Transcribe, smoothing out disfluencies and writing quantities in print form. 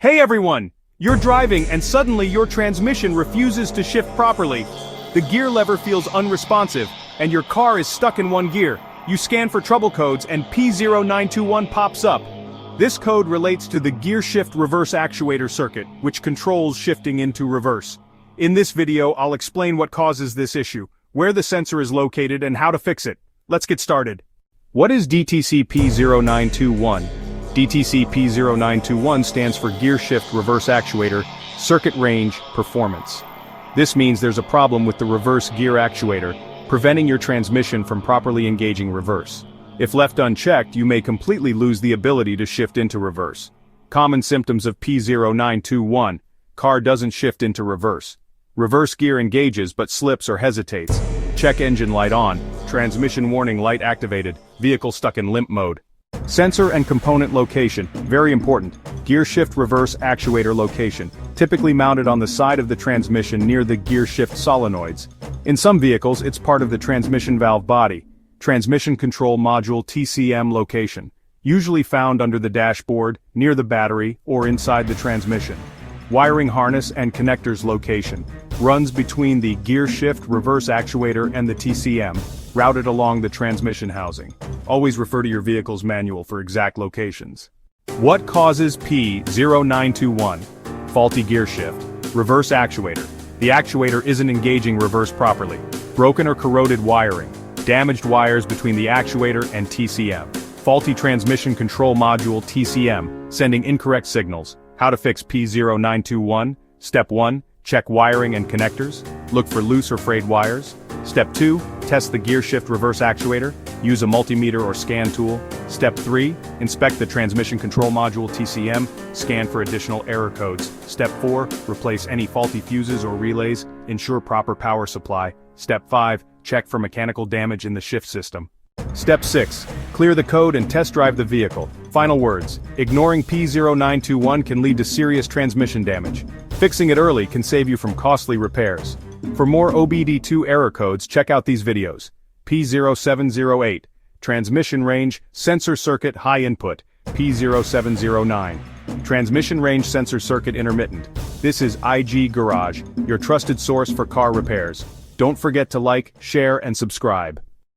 Hey everyone! You're driving and suddenly your transmission refuses to shift properly. The gear lever feels unresponsive, and your car is stuck in one gear. You scan for trouble codes and P0921 pops up. This code relates to the gear shift reverse actuator circuit, which controls shifting into reverse. In this video, I'll explain what causes this issue, where the sensor is located, and how to fix it. Let's get started. What is DTC P0921? DTC P0921 stands for Gear Shift Reverse Actuator, Circuit Range, Performance. This means there's a problem with the reverse gear actuator, preventing your transmission from properly engaging reverse. If left unchecked, you may completely lose the ability to shift into reverse. Common symptoms of P0921: car doesn't shift into reverse. Reverse gear engages but slips or hesitates. Check engine light on, transmission warning light activated, vehicle stuck in limp mode. Sensor and component location, very important. Gear shift reverse actuator location, typically mounted on the side of the transmission near the gear shift solenoids. In some vehicles, it's part of the transmission valve body. Transmission Control Module TCM location, usually found under the dashboard, near the battery, or inside the transmission. Wiring harness and connectors location, runs between the gear shift reverse actuator and the TCM, routed along the transmission housing. Always refer to your vehicle's manual for exact locations. What causes P0921? Faulty gear shift. Reverse actuator. The actuator isn't engaging reverse properly. Broken or corroded wiring. Damaged wires between the actuator and TCM. Faulty transmission control module TCM, sending incorrect signals. How to fix P0921? Step 1. Check wiring and connectors. Look for loose or frayed wires. Step 2. Test the gear shift reverse actuator. Use a multimeter or scan tool. Step 3. Inspect the transmission control module TCM. Scan for additional error codes. Step 4. Replace any faulty fuses or relays. Ensure proper power supply. Step 5. Check for mechanical damage in the shift system. Step 6. Clear the code and test drive the vehicle. Final words: ignoring P0921 can lead to serious transmission damage. Fixing it early can save you from costly repairs. For more OBD-II error codes, check out these videos. P0708. Transmission range, sensor circuit high input. P0709. Transmission range sensor circuit intermittent. This is IG Garage, your trusted source for car repairs. Don't forget to like, share, and subscribe.